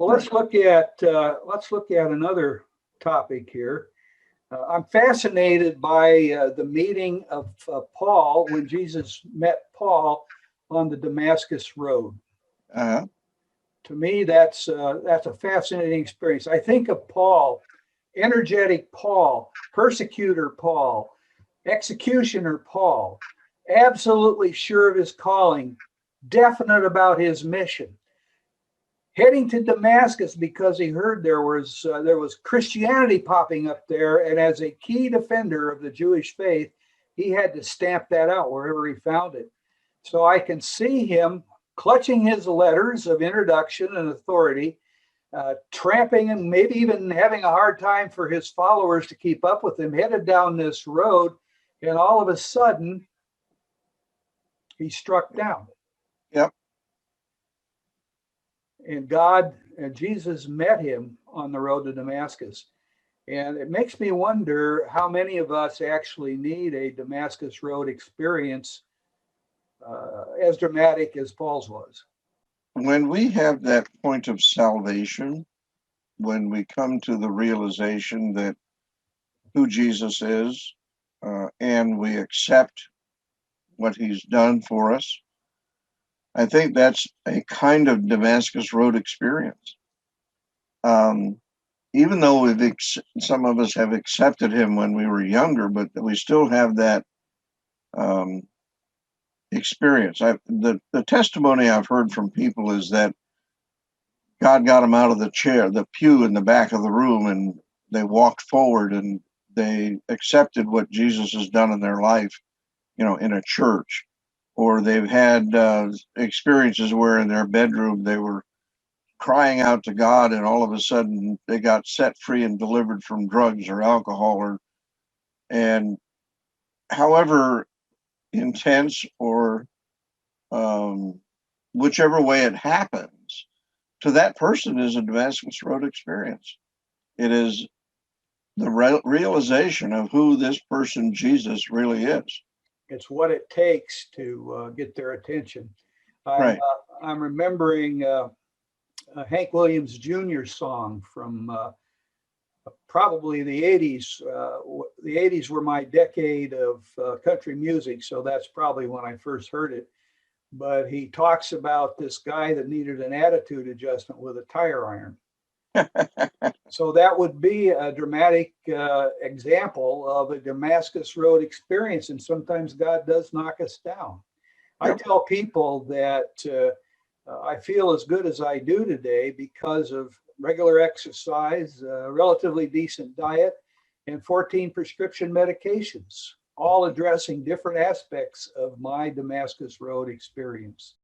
Well, let's look at another topic here. I'm fascinated by the meeting of Paul when Jesus met Paul on the Damascus Road. Uh, To me, that's a fascinating experience. I think of Paul, energetic Paul, persecutor Paul, executioner Paul, absolutely sure of his calling, definite about his mission, heading to Damascus because he heard there was Christianity popping up there, and as a key defender of the Jewish faith, he had to stamp that out wherever he found it. So I can see him clutching his letters of introduction and authority, tramping and maybe even having a hard time for his followers to keep up with him, headed down this road, and all of a sudden, he struck down. yep. And God and Jesus met him on the road to Damascus. And it makes me wonder how many of us actually need a Damascus Road experience as dramatic as Paul's was. When we have that point of salvation, when we come to the realization that who Jesus is, and we accept what he's done for us, I think that's a kind of Damascus Road experience. Um, Even though some of us have accepted him when we were younger, but we still have that um, experience. The testimony I've heard from people is that God got them out of the pew in the back of the room, and they walked forward and they accepted what Jesus has done in their life, in a church. Or they've had experiences where in their bedroom they were crying out to God, and all of a sudden they got set free and delivered from drugs or alcohol, and however intense or um, whichever way it happens, to that person is a Damascus Road experience. It is the realization of who this person Jesus really is. It's what it takes to get their attention. I'm Right. I'm remembering a Hank Williams Jr. song from probably the 80s. The 80s were my decade of country music, so that's probably when I first heard it. But he talks about this guy that needed an attitude adjustment with a tire iron. So that would be a dramatic example of a Damascus Road experience. And sometimes God does knock us down. I tell people that I feel as good as I do today because of regular exercise, relatively decent diet, and 14 prescription medications, all addressing different aspects of my Damascus Road experience.